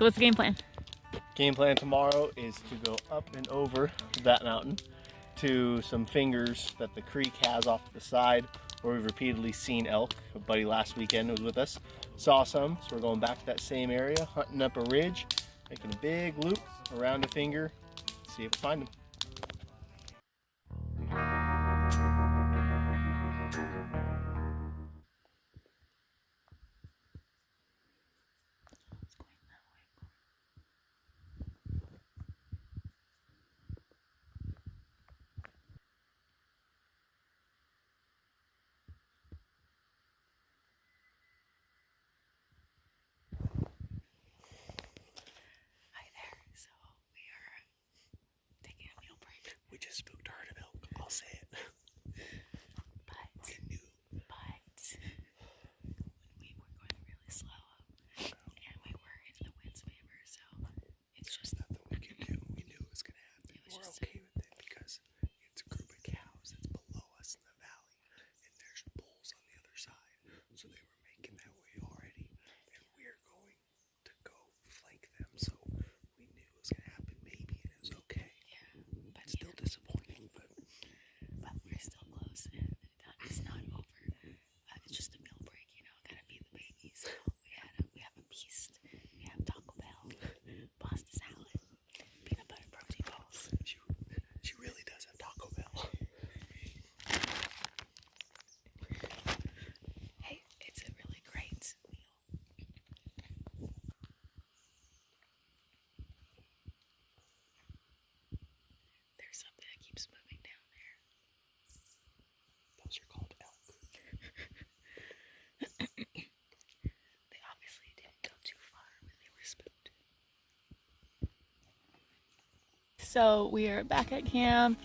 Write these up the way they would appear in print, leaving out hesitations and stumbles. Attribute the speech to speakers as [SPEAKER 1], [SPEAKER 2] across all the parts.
[SPEAKER 1] So what's the game plan?
[SPEAKER 2] Game plan tomorrow is to go up and over that mountain to some fingers that the creek has off to the side where we've repeatedly seen elk. A buddy last weekend was with us, saw some, so we're going back to that same area, hunting up a ridge, making a big loop around a finger, see if we find them.
[SPEAKER 3] We just spooked a herd of elk, I'll say it.
[SPEAKER 4] But we were going really slow, and we were in the wind's favor, so it's just
[SPEAKER 3] nothing we could do. We knew it was going to happen. We're okay with it because it's a group of cows that's below us in the valley, and there's bulls on the other side. So they were making that way already, and we're going to go flank them. So we knew it was going to happen, maybe, and it was okay.
[SPEAKER 4] but
[SPEAKER 3] Still disappointing, but
[SPEAKER 4] we're still close, and it's not over. It's just a meal break, gotta feed the babies. So we have a beast. We have Taco Bell, pasta salad, peanut butter protein balls.
[SPEAKER 3] she really does have Taco Bell.
[SPEAKER 4] Hey, it's a really great meal. There's something that keeps moving down there.
[SPEAKER 3] Those are called elk.
[SPEAKER 4] They obviously didn't go too far when they were spooked.
[SPEAKER 1] So we are back at camp.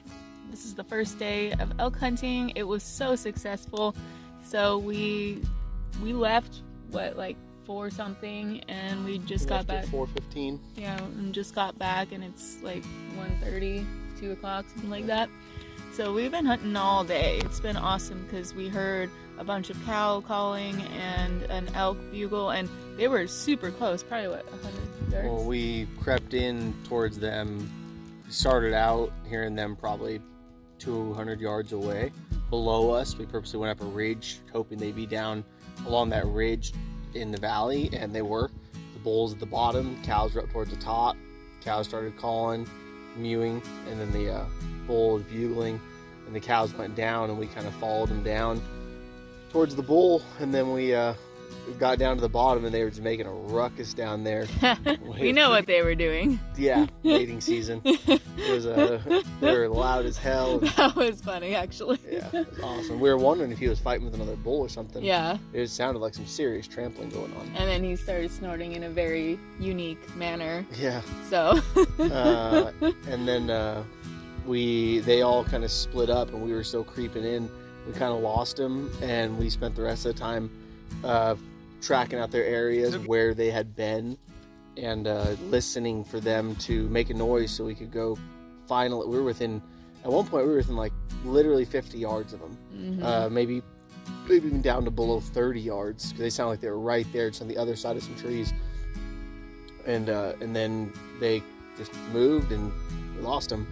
[SPEAKER 1] This is the first day of elk hunting. It was so successful. So we left like 4 something, and we just got back.
[SPEAKER 2] 4:15.
[SPEAKER 1] Yeah, and just got back, and it's like 1:30, 2 o'clock, something like that. So we've been hunting all day. It's been awesome because we heard a bunch of cow calling and an elk bugle, and they were super close, probably 100 yards?
[SPEAKER 2] Well, we crept in towards them. We started out hearing them probably 200 yards away. Below us, we purposely went up a ridge, hoping they'd be down along that ridge in the valley, and they were. The bulls at the bottom, cows were up towards the top. Cows started calling, mewing, and then the bull was bugling, and the cows went down, and we kind of followed them down towards the bull, and then we got down to the bottom, and they were just making a ruckus down there.
[SPEAKER 1] We know what they were doing.
[SPEAKER 2] Yeah, mating season. It was they were loud as hell. And,
[SPEAKER 1] That was funny, actually.
[SPEAKER 2] yeah, it was awesome. We were wondering if he was fighting with another bull or something.
[SPEAKER 1] Yeah.
[SPEAKER 2] It sounded like some serious trampling going on.
[SPEAKER 1] And then he started snorting in a very unique manner.
[SPEAKER 2] Yeah.
[SPEAKER 1] So.
[SPEAKER 2] And then they all kind of split up, and we were still creeping in. We kind of lost them, and we spent the rest of the time tracking out their areas where they had been, and listening for them to make a noise so we could go find. At one point we were within like literally 50 yards of them.
[SPEAKER 1] Mm-hmm.
[SPEAKER 2] Maybe even down to below 30 yards, because they sounded like they were right there, just on the other side of some trees. And then they just moved, and we lost them.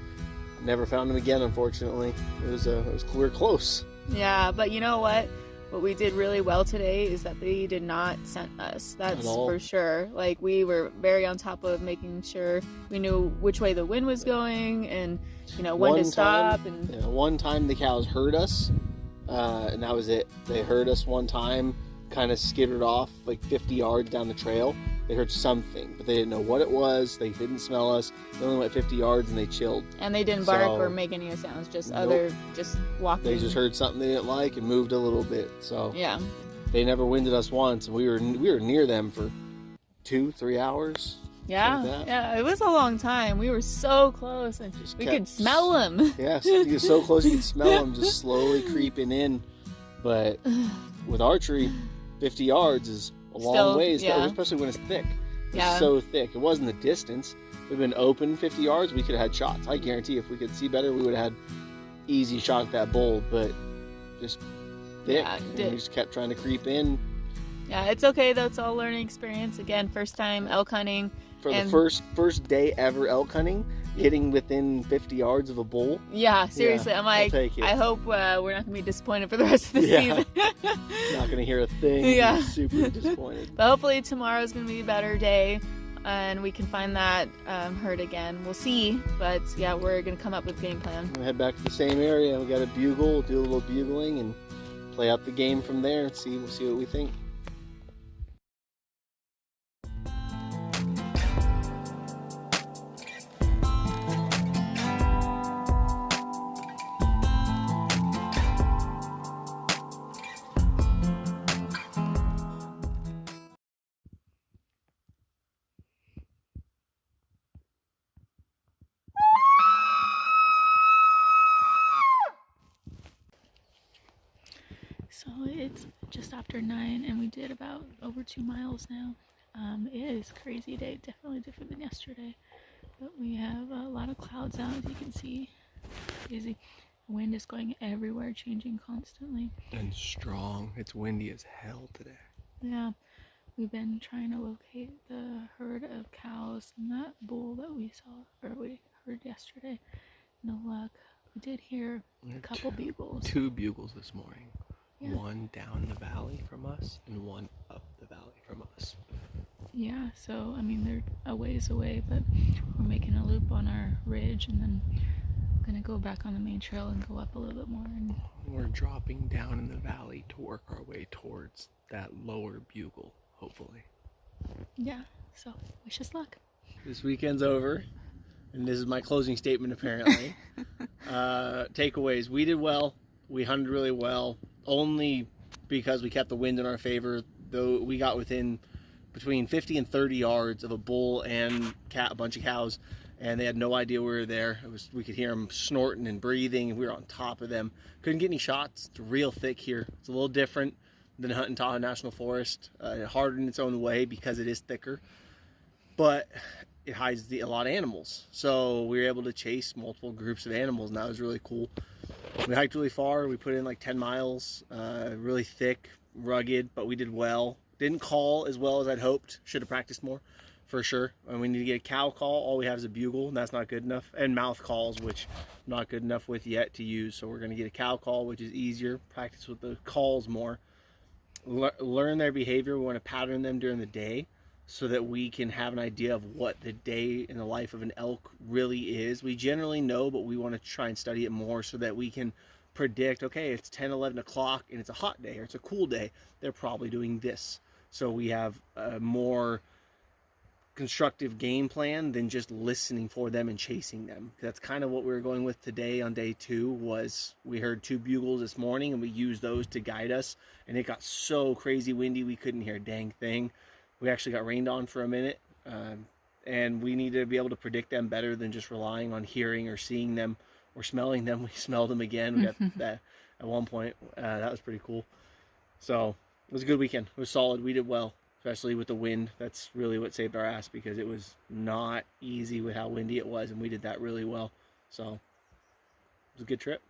[SPEAKER 2] Never found them again, unfortunately. We were close.
[SPEAKER 1] Yeah, but you know what? What we did really well today is that they did not scent us. That's for sure. Like, we were very on top of making sure we knew which way the wind was going, and when to stop.
[SPEAKER 2] One time the cows heard us, and that was it. They heard us one time, kind of skittered off like 50 yards down the trail. They heard something, but they didn't know what it was. They didn't smell us. They only went 50 yards, and they chilled.
[SPEAKER 1] And they didn't bark or make any sounds, just just walking.
[SPEAKER 2] They just heard something they didn't like and moved a little bit. So
[SPEAKER 1] yeah,
[SPEAKER 2] they never winded us once, and we were near them for 2-3 hours.
[SPEAKER 1] Yeah,
[SPEAKER 2] like
[SPEAKER 1] yeah, it was a long time. We were so close, and we could smell them.
[SPEAKER 2] Yes, you were so close you could smell them just slowly creeping in. But with archery, 50 yards is a long ways, especially when it's thick. It's so thick. It wasn't the distance. We've been open 50 yards, we could have had shots. I guarantee if we could see better, we would have had easy shot at that bull, but just thick.
[SPEAKER 1] Yeah,
[SPEAKER 2] and we just kept trying to creep in.
[SPEAKER 1] Yeah, it's okay though. It's all learning experience. Again, first time elk hunting.
[SPEAKER 2] For
[SPEAKER 1] And-
[SPEAKER 2] the first day ever elk hunting, getting within 50 yards of a bull.
[SPEAKER 1] Yeah, seriously. I'm like,
[SPEAKER 2] take it.
[SPEAKER 1] I hope we're not going to be disappointed for the rest of the
[SPEAKER 2] Yeah.
[SPEAKER 1] season.
[SPEAKER 2] Not gonna hear a thing.
[SPEAKER 1] Yeah.
[SPEAKER 2] Be super disappointed.
[SPEAKER 1] But hopefully tomorrow's going to be a better day and we can find that herd again. We'll see. But yeah, we're going to come up with a game plan.
[SPEAKER 2] We'll head back to the same area. We got a bugle. We'll do a little bugling and play out the game from there and see what we think.
[SPEAKER 1] So it's just after 9 and we did about over 2 miles now. It is a crazy day, definitely different than yesterday. But we have a lot of clouds out, as you can see. Crazy. The wind is going everywhere, changing constantly.
[SPEAKER 3] And strong. It's windy as hell today.
[SPEAKER 1] Yeah, we've been trying to locate the herd of cows and that bull that we saw, or we heard yesterday. No luck. We did hear a couple bugles.
[SPEAKER 3] 2 bugles this morning.
[SPEAKER 1] Yeah.
[SPEAKER 3] One down the valley from us and one up the valley from us.
[SPEAKER 1] Yeah, so I mean they're a ways away, but we're making a loop on our ridge and then gonna go back on the main trail and go up a little bit more. And
[SPEAKER 3] We're dropping down in the valley to work our way towards that lower bugle, hopefully.
[SPEAKER 1] yeah, so wish us luck.
[SPEAKER 2] This weekend's over, and this is my closing statement apparently. Takeaways: we did well. We hunted really well, only because we kept the wind in our favor. Though we got within between 50 and 30 yards of a bull and a bunch of cows, and they had no idea we were there. We could hear them snorting and breathing, and we were on top of them. Couldn't get any shots. It's real thick here. It's a little different than hunting Tahoe National Forest. Hard in its own way because it is thicker, but it hides a lot of animals. So we were able to chase multiple groups of animals, and that was really cool. We hiked really far. We put in like 10 miles, really thick, rugged, but we did well. Didn't call as well as I'd hoped. Should have practiced more, for sure. And we need to get a cow call. All we have is a bugle, and that's not good enough. And mouth calls, which I'm not good enough with yet to use. So we're going to get a cow call, which is easier. Practice with the calls more. Learn their behavior. We want to pattern them during the day so that we can have an idea of what the day in the life of an elk really is. We generally know, but we want to try and study it more so that we can predict, okay, it's 10, 11 o'clock and it's a hot day or it's a cool day, they're probably doing this. So we have a more constructive game plan than just listening for them and chasing them. That's kind of what we were going with today on day 2. Was we heard 2 bugles this morning and we used those to guide us, and it got so crazy windy we couldn't hear a dang thing. We actually got rained on for a minute, and we need to be able to predict them better than just relying on hearing or seeing them or smelling them. We smelled them again. We got that at one point. That was pretty cool. So it was a good weekend. It was solid. We did well, especially with the wind. That's really what saved our ass, because it was not easy with how windy it was, and we did that really well. So it was a good trip.